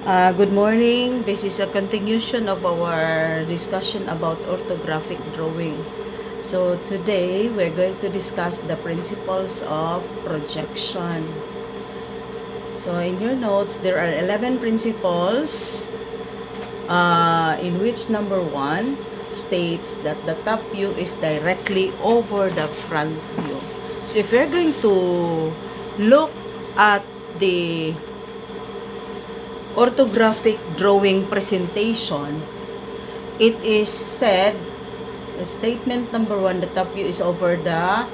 Good morning. This is a continuation of our discussion about orthographic drawing. So today we're going to discuss the principles of projection. So in your notes there are 11 principles in which number 1 states that the top view is directly over the front view. So if you're going to look at the orthographic drawing presentation, it is said, statement number 1, the top view is over the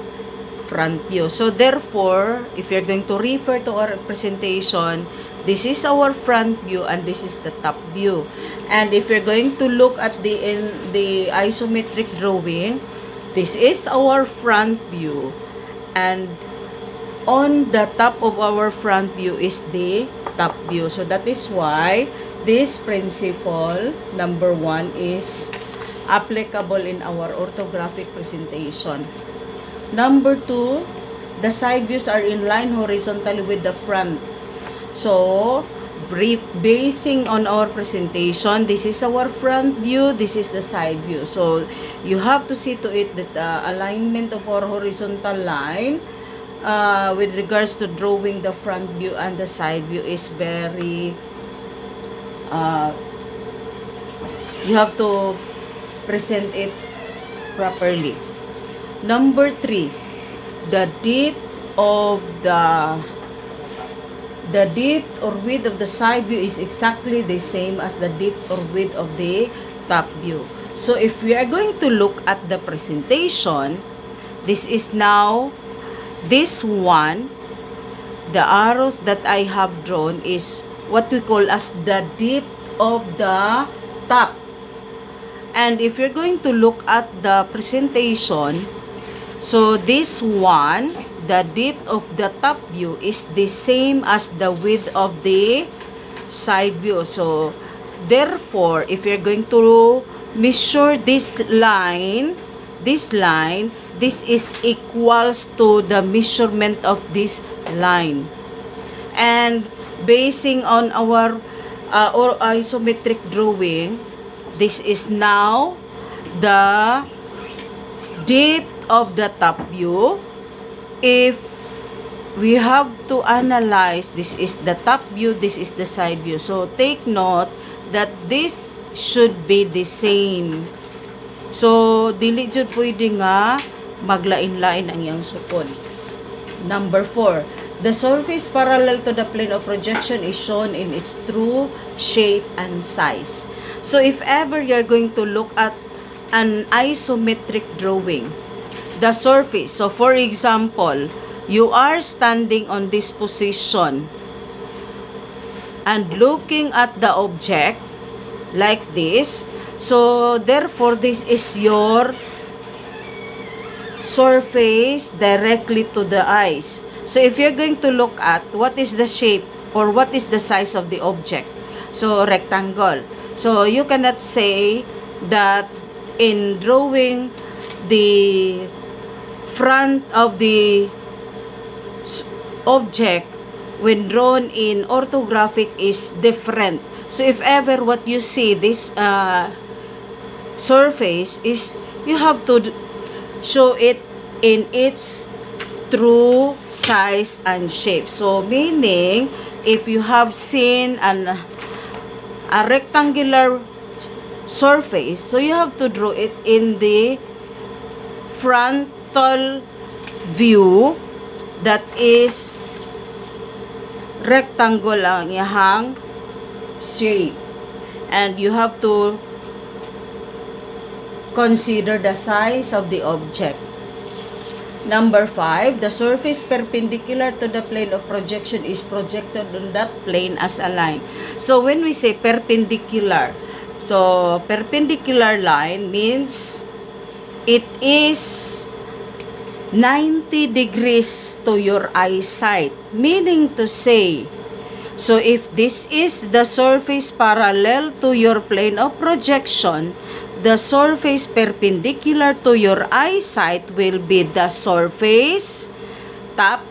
front view. So therefore, if you're going to refer to our presentation, this is our front view and this is the top view. And if you're going to look at the isometric drawing, this is our front view, and on the top of our front view is the top view. So that is why this principle number 1 is applicable in our orthographic presentation. Number 2, the side views are in line horizontally with the front. So basing on our presentation, this is our front view, this is the side view. So you have to see to it that the alignment of our horizontal line with regards to drawing the front view and the side view is very you have to present it properly. Number 3, the depth or width of the side view is exactly the same as the depth or width of the top view. So if we are going to look at the presentation, this is now this one, the arrows that I have drawn is what we call as the depth of the top. And if you're going to look at the presentation, so this one, the depth of the top view is the same as the width of the side view. So therefore, if you're going to measure this line, this is equals to the measurement of this line. And basing on our or isometric drawing, this is now the depth of the top view. If we have to analyze, this is the top view, this is the side view. So take note that this should be the same. So dili jud pwede nga maglain-lain ang iyang sukod. Number 4, the surface parallel to the plane of projection is shown in its true shape and size. So if ever you're going to look at an isometric drawing, the surface, so for example, you are standing on this position and looking at the object like this. So therefore, this is your surface directly to the eyes. So if you're going to look at what is the shape or what is the size of the object, so rectangle. So you cannot say that in drawing the front of the object when drawn in orthographic is different. So if ever what you see this surface is, you have to show it in its true size and shape. So meaning, if you have seen a rectangular surface, so you have to draw it in the frontal view that is rectangle ang iyang shape, and you have to consider the size of the object. Number 5, the surface perpendicular to the plane of projection is projected on that plane as a line. So when we say perpendicular, so perpendicular line means it is 90 degrees to your eyesight, meaning to say, so if this is the surface parallel to your plane of projection, the surface perpendicular to your eyesight will be the surface, top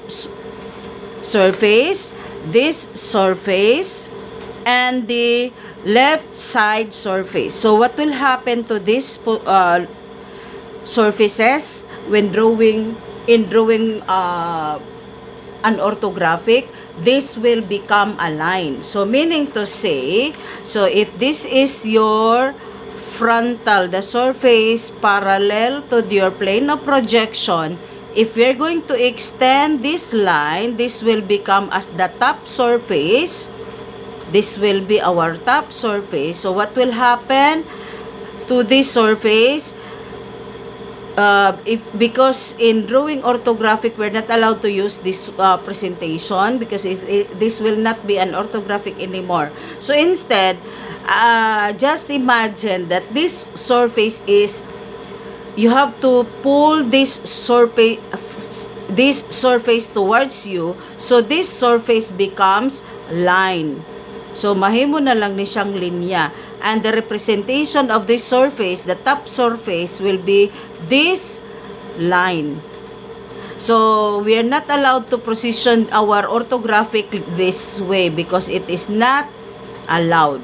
surface, this surface, and the left side surface. So what will happen to this surfaces when drawing an orthographic? This will become a line. So meaning to say, so if this is your frontal, the surface parallel to your plane of projection, if we're going to extend this line, this will become as the top surface. This will be our top surface. So what will happen to this surface? Because in drawing orthographic, we're not allowed to use this presentation because this will not be an orthographic anymore. So instead, just imagine that this surface is, you have to pull this surface towards you, so this surface becomes line. So mahimo na lang ni siyang linya, and the representation of this surface, the top surface, will be this line. So we are not allowed to position our orthographic this way because it is not allowed.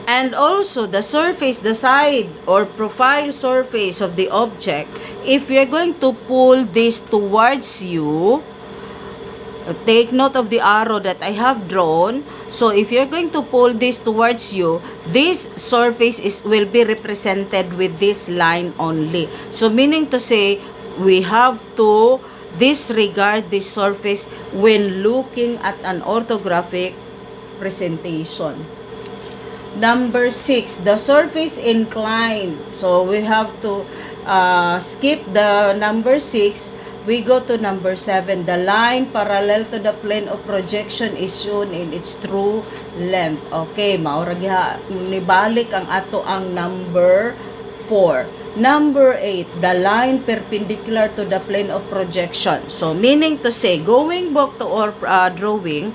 And also the surface, the side or profile surface of the object, if we are going to pull this towards you, take note of the arrow that I have drawn. So if you're going to pull this towards you, this surface will be represented with this line only. So meaning to say, we have to disregard this surface when looking at an orthographic presentation. Number 6, the surface inclined. So we have to skip the number 6. We go to number 7. The line parallel to the plane of projection is shown in its true length. Okay, maurag nibalik ang ato ang number 4. Number 8, the line perpendicular to the plane of projection. So meaning to say, going back to our drawing,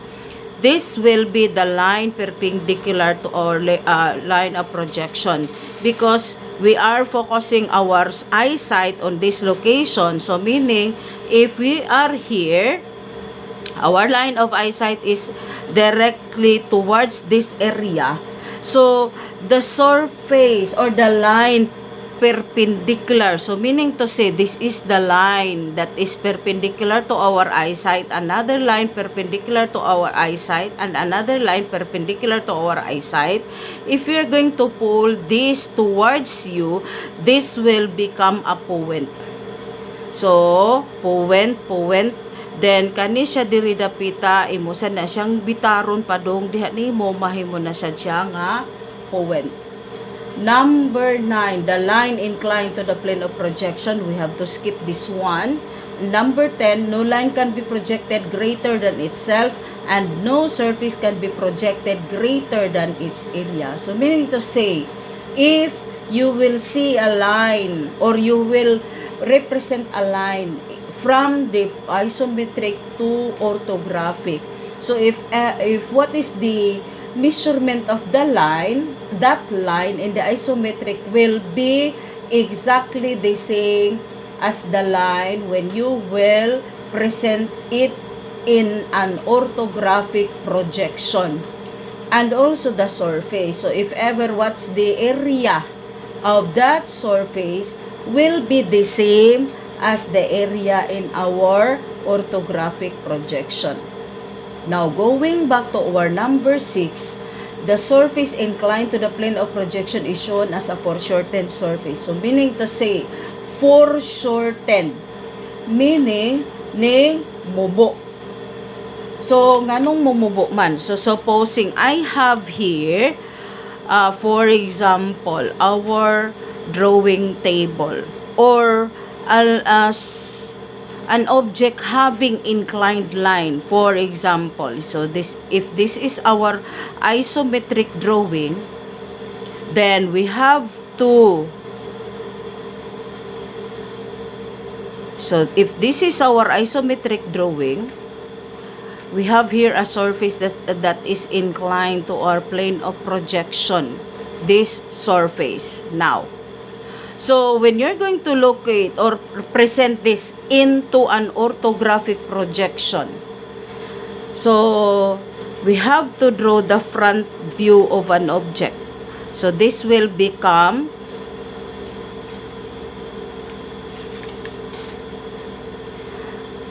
this will be the line perpendicular to our line of projection because we are focusing our eyesight on this location. So meaning, if we are here, our line of eyesight is directly towards this area. So the surface or the line perpendicular, so meaning to say, this is the line that is perpendicular to our eyesight, another line perpendicular to our eyesight, and another line perpendicular to our eyesight. If you're going to pull this towards you, this will become a point. So point, then kani siya diri dapita, imo sa na siyang bitaron padong diha nimo, mahimo na siya nga point. Number 9, the line inclined to the plane of projection. We have to skip this one. Number 10, no line can be projected greater than itself and no surface can be projected greater than its area. So meaning to say, if you will see a line or you will represent a line from the isometric to orthographic. So if what is the measurement of the line, that line in the isometric will be exactly the same as the line when you will present it in an orthographic projection. And also the surface. So if ever what's the area of that surface will be the same as the area in our orthographic projection. Now, going back to our number 6, the surface inclined to the plane of projection is shown as a foreshortened surface. So, meaning to say, foreshortened. Meaning, ning mubo. So, nganong mumubo man? So, supposing I have here, for example, our drawing table or an object having inclined line, for example. So this, if this is our isometric drawing, then we have to, so if this is our isometric drawing, we have here a surface that is inclined to our plane of projection, this surface. Now, so when you're going to locate or present this into an orthographic projection, so we have to draw the front view of an object. So this will become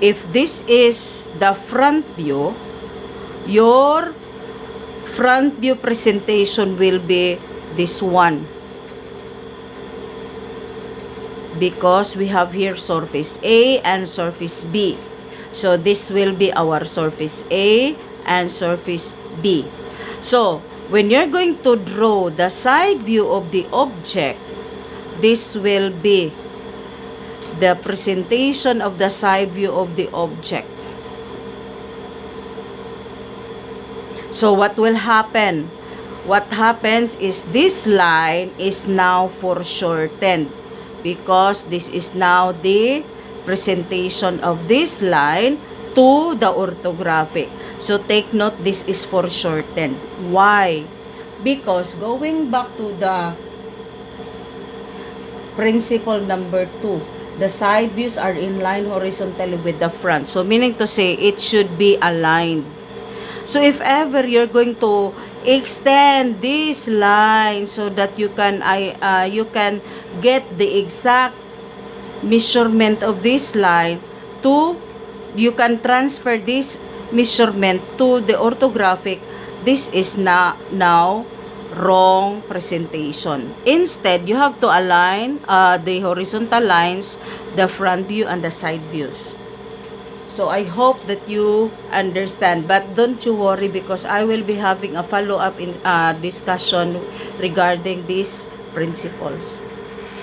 if this is the front view, your front view presentation will be this one. Because we have here surface A and surface B. So this will be our surface A and surface B. So when you're going to draw the side view of the object, this will be the presentation of the side view of the object. So what will happen? What happens is this line is now foreshortened because this is now the presentation of this line to the orthographic. So take note, this is foreshortened. Why? Because going back to the principle number 2, the side views are in line horizontally with the front. So meaning to say, it should be aligned. So if ever you're going to extend this line so that you can get the exact measurement of this line to, you can transfer this measurement to the orthographic, this is now wrong presentation. Instead, you have to align the horizontal lines, the front view and the side views. So I hope that you understand, but don't you worry because I will be having a follow-up in discussion regarding these principles.